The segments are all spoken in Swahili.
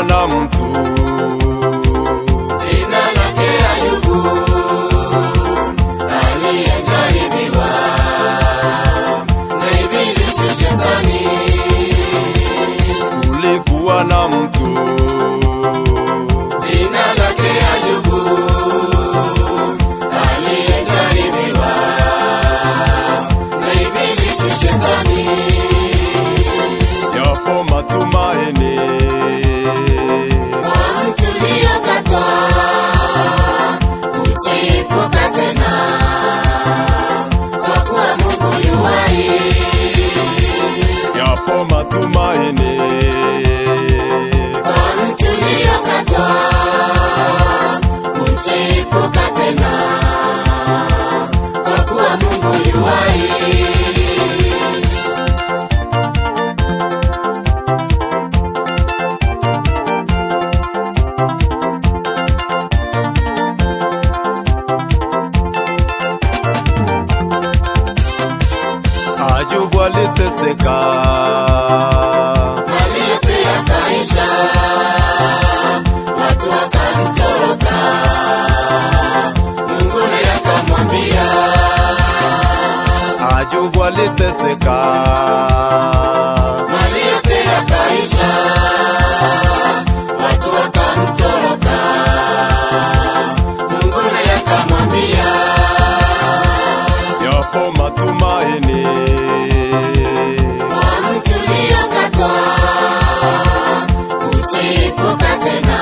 na mtu jina lake Ayubu, aliyejaribiwa na ibilisi shetani. kulikuwa na mtu Jina lake Ayubu, aliyejaribiwa na ibilisi shetani. yapo matumaini Kwa mtu aliyekataa kuchipuka tena, kwa kuwa Mungu yu hai. yapo matumaini Kwa mtu aliyekataa kuchipuka tena, kwa kuwa Mungu yu hai. Ayubu aliteseka, Mali yote yakaisha, watu wakamtoroka. Mungu naye akamwambia, Ayubu aliteseka, mali yote yakaisha, watu wakamtoroka. Mungu naye akamwambia, yapo matumaini kwa mtu aliyekataa kuchipuka tena,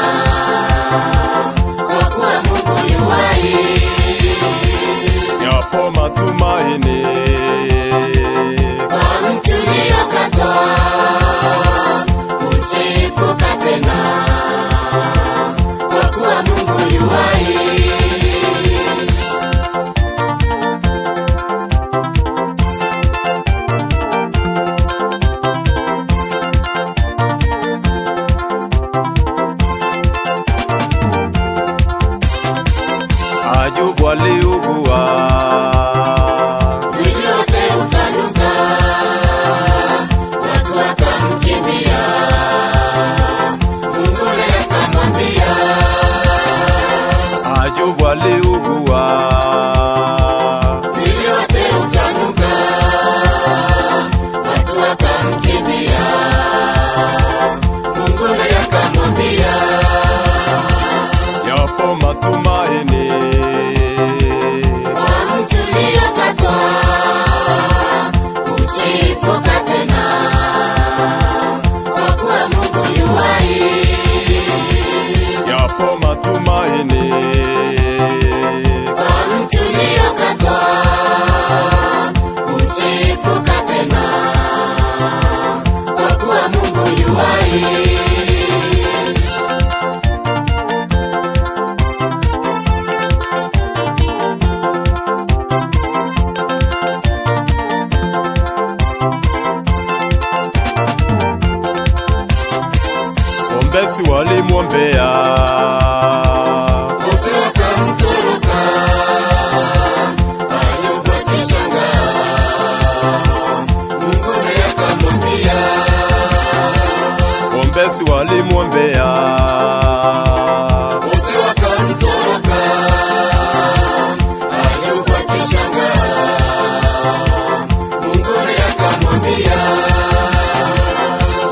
kwa kuwa Mungu yu hai. yapo matumaini Kwa mtu aliyekataa kuchipuka tena, kwa kuwa Mungu yu hai. Ayubu aliugua, Mwili wote ukanuka, watu wakamkimbia. Mungu naye akamwambia, Ayubu aliugua, mwili wote ukanuka, watu wakamkimbia. Mungu naye akamwambia, yapo matumaini kwa mtu aliyekataa kuchipuka tena, kwa kuwa Mungu yu hai. yapo matumaini Kwa mtu aliyekataa kuchipuka tena, kwa kuwa Mungu yu hai. ombezi walimwombea, Wote wakamtoroka, Ayubu akishangaa. Mungu naye akamwambia, ombezi walimwombea, wote wakamtoroka, Ayubu akishangaa. Mungu naye akamwambia,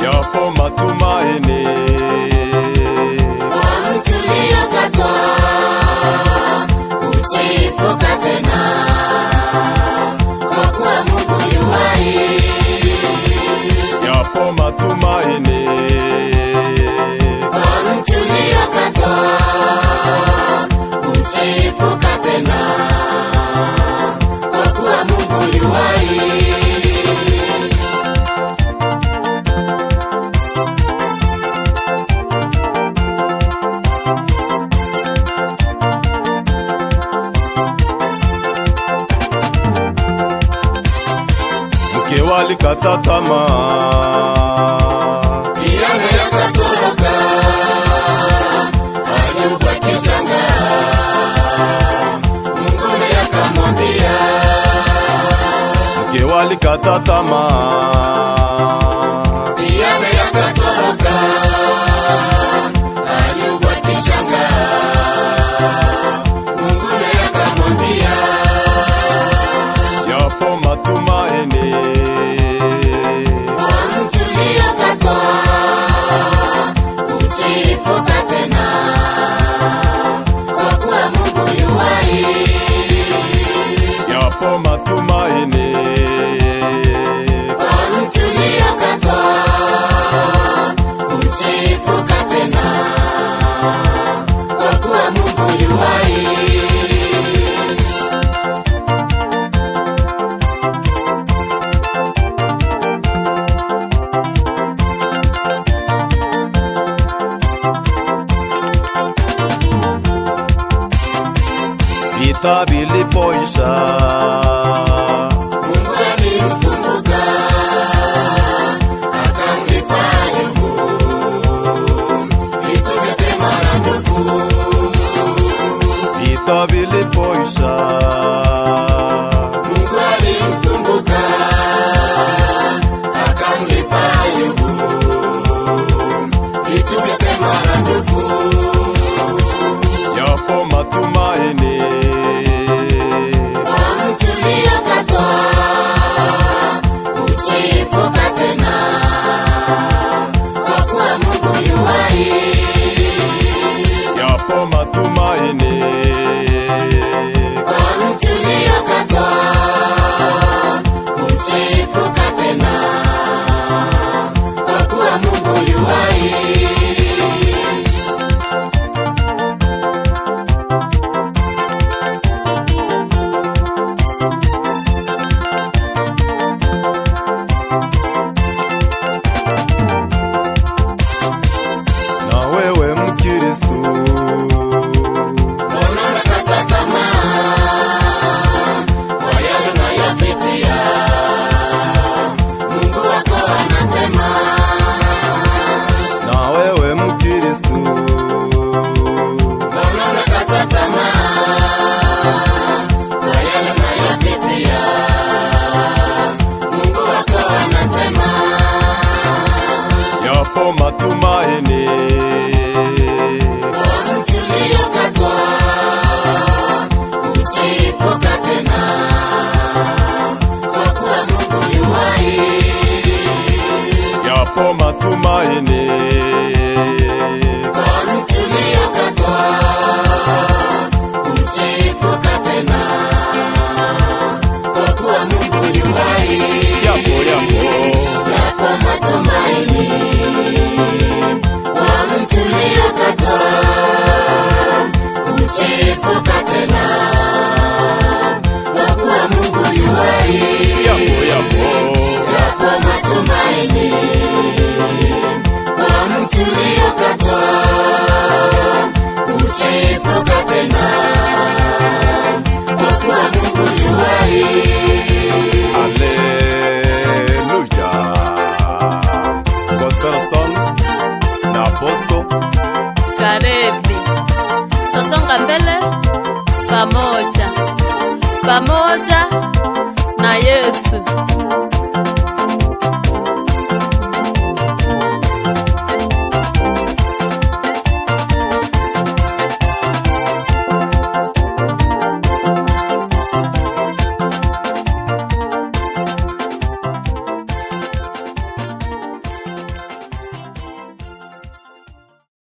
yapo matumaini kwa mtu aliyekataa kuchipuka tena, kwa kuwa Mungu yu hai. yapo matumaini Kwa mtu aliyekataa kuchipuka tena, kwa kuwa Mungu yu hai. mke walikata tamaa, Pia naye akatoroka, Ayubu akishangaa. Mungu naye akamwambia, mke walikata tamaa, Pia naye akatoroka, yapo matumaini kwa mtu aliyekatwa kuchipuka tena, kwa kuwa Mungu yu hai. vita vilipoisha, Mungu alimkumbuka akamlipa Ayubu vitu vyote maradufu. vita vilipoisha, Mungu alimkumbuka akamlipa Ayubu vitu vyote maradufu. yapo matumaini Kwa mtu aliyekatwa kuchipuka tena, kwa kuwa Mungu yu hai. yapo matumaini Kwa mtu aliyekatwa kuchipuka tena, kwa kuwa Mungu yu hai. na wewe Mkristo, Mbona unakata tamaa kwa yale unayopitia? Mungu wako anasema. na wewe Mkristo, Mbona unakata tamaa kwa yale unayopitia? Mungu wako anasema. yapo matumaini Kwa mtu aliyekatwa kuchipuka tena, kwa kuwa Mungu yu hai. yapo matumaini Kwa mtu aliyekatwa kuchipuka tena, kwa kuwa Mungu yu hai. yapo Yapo matumaini kwa mtu aliyekatwa kuchipuka tena, kwa kuwa Mungu yu hai. yapo Yapo matumaini kwa mtu aliyekatwa kuchipuka tena, kwa kuwa Mungu yu hai. Haleluya. Gospelson na Apostle Karibu tasonga mbele pamoja na Yesu.